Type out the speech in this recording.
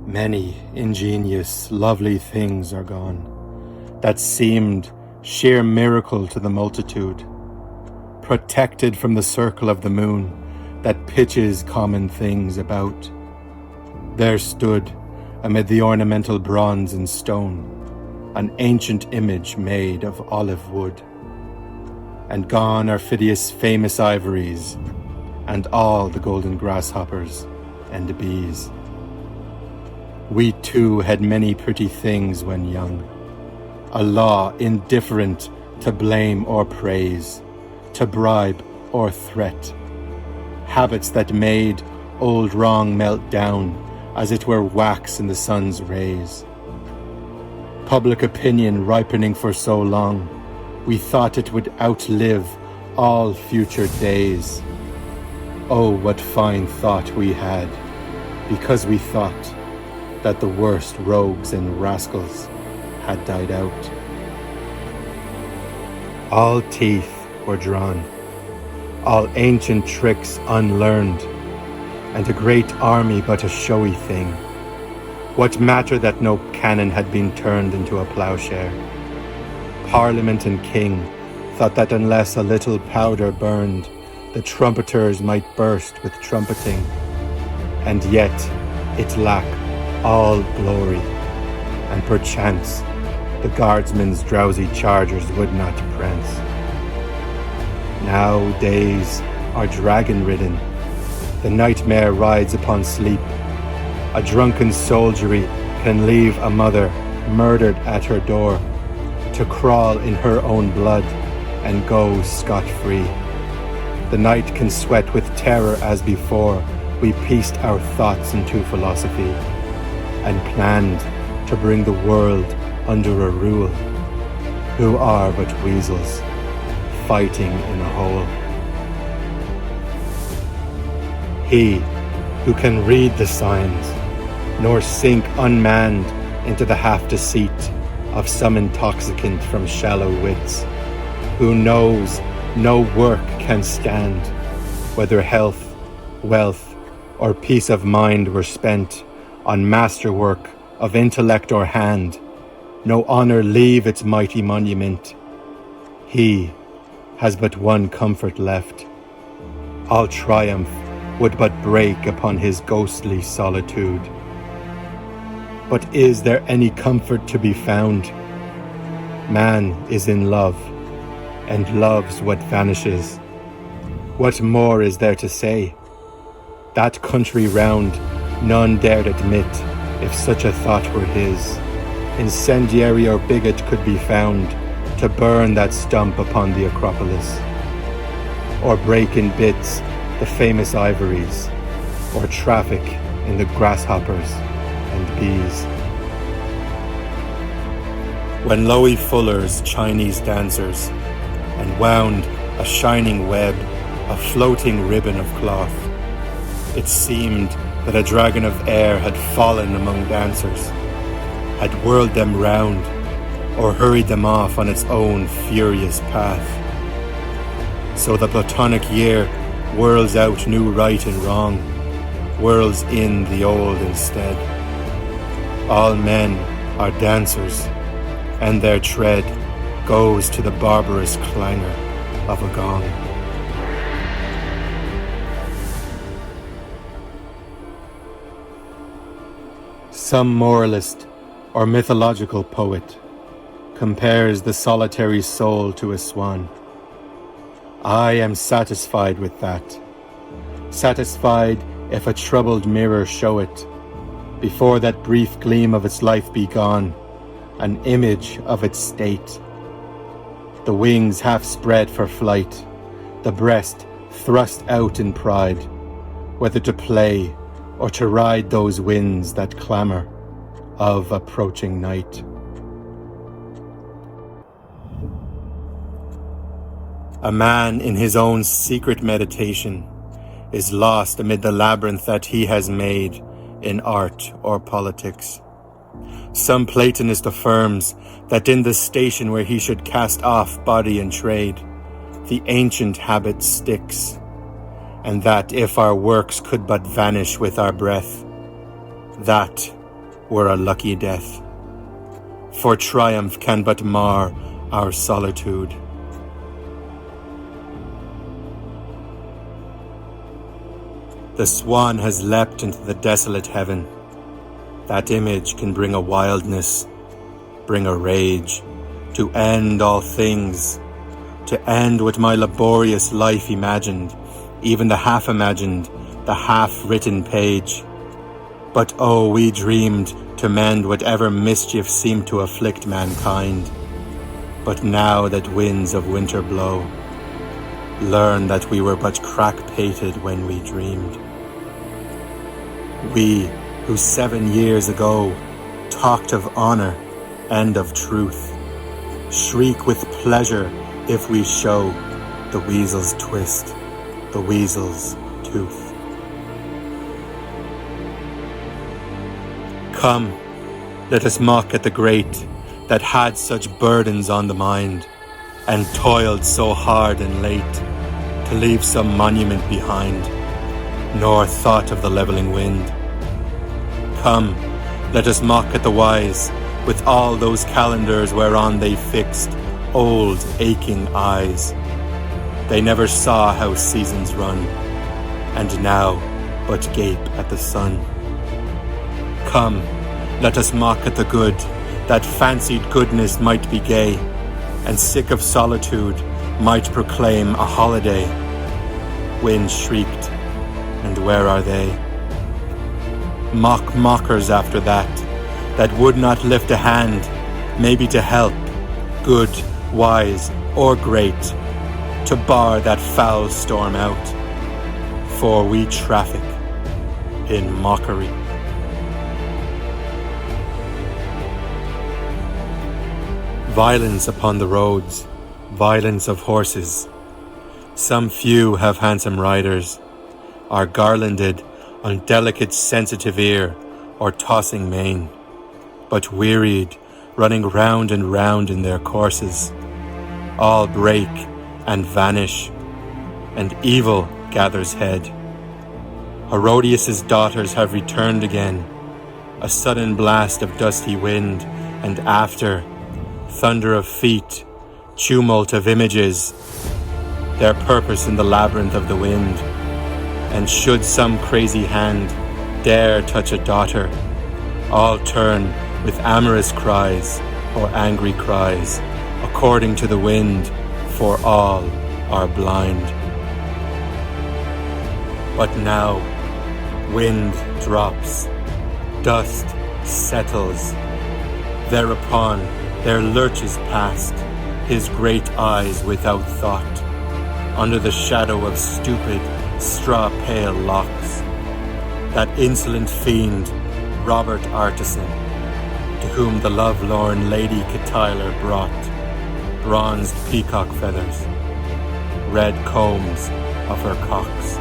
Many ingenious, lovely things are gone, that seemed sheer miracle to the multitude, protected from the circle of the moon that pitches common things about. There stood, amid the ornamental bronze and stone, an ancient image made of olive wood. And gone are Phidias' famous ivories, and all the golden grasshoppers and the bees. We too had many pretty things when young, a law indifferent to blame or praise, to bribe or threat, habits that made old wrong melt down as it were wax in the sun's rays. Public opinion ripening for so long, we thought it would outlive all future days. Oh, what fine thought we had, because we thought that the worst rogues and rascals had died out. All teeth were drawn, all ancient tricks unlearned, and a great army but a showy thing. What matter that no cannon had been turned into a ploughshare? Parliament and king thought that unless a little powder burned, the trumpeters might burst with trumpeting, and yet it lacked all glory, and perchance the guardsmen's drowsy chargers would not prance. Now days are dragon-ridden, the nightmare rides upon sleep. A drunken soldiery can leave a mother murdered at her door, to crawl in her own blood and go scot-free. The night can sweat with terror as before we pieced our thoughts into philosophy and planned to bring the world under a rule, who are but weasels fighting in a hole. He who can read the signs, nor sink unmanned into the half-deceit of some intoxicant from shallow wits, who knows no work can stand, whether health, wealth, or peace of mind were spent on masterwork of intellect or hand, no honour leave its mighty monument. He has but one comfort left. All triumph would but break upon his ghostly solitude. But is there any comfort to be found? Man is in love, and loves what vanishes. What more is there to say? That country round none dared admit, if such a thought were his, incendiary or bigot could be found to burn that stump upon the Acropolis, or break in bits the famous ivories, or traffic in the grasshoppers and bees. When Loie Fuller's Chinese dancers enwound a shining web, a floating ribbon of cloth, it seemed that a dragon of air had fallen among dancers, had whirled them round, or hurried them off on its own furious path. So the Platonic year whirls out new right and wrong, whirls in the old instead. All men are dancers, and their tread goes to the barbarous clangor of a gong. Some moralist or mythological poet compares the solitary soul to a swan. I am satisfied with that, satisfied if a troubled mirror show it, before that brief gleam of its life be gone, an image of its state. The wings half spread for flight, the breast thrust out in pride, whether to play or to ride those winds that clamour of approaching night. A man in his own secret meditation is lost amid the labyrinth that he has made in art or politics. Some Platonist affirms that in the station where he should cast off body and trade, the ancient habit sticks, and that if our works could but vanish with our breath, that were a lucky death, for triumph can but mar our solitude. The swan has leapt into the desolate heaven. That image can bring a wildness, bring a rage, to end all things, to end what my laborious life imagined, even the half-imagined, the half-written page. But oh, we dreamed to mend whatever mischief seemed to afflict mankind. But now that winds of winter blow, learn that we were but crack-pated when we dreamed. We, who 7 years ago talked of honour and of truth, shriek with pleasure if we show the weasel's twist, the weasel's tooth. Come, let us mock at the great that had such burdens on the mind, and toiled so hard and late to leave some monument behind, nor thought of the levelling wind. Come, let us mock at the wise with all those calendars whereon they fixed old aching eyes. They never saw how seasons run, and now but gape at the sun. Come, let us mock at the good, that fancied goodness might be gay, and sick of solitude might proclaim a holiday. Wind shrieked, and where are they? Mock mockers after that would not lift a hand, maybe to help, good, wise, or great, to bar that foul storm out, for we traffic in mockery. Violence upon the roads, violence of horses. Some few have handsome riders, are garlanded on delicate sensitive ear or tossing mane, but wearied, running round and round in their courses, all break and vanish, and evil gathers head. Herodias' daughters have returned again, a sudden blast of dusty wind, and after, thunder of feet, tumult of images, their purpose in the labyrinth of the wind. And should some crazy hand dare touch a daughter, all turn with amorous cries or angry cries, according to the wind, for all are blind. But now wind drops, dust settles, thereupon there lurches past his great eyes without thought, under the shadow of stupid, straw-pale locks, that insolent fiend, Robert Artisson, to whom the love-lorn Lady Kyteler brought bronzed peacock feathers, red combs of her cocks.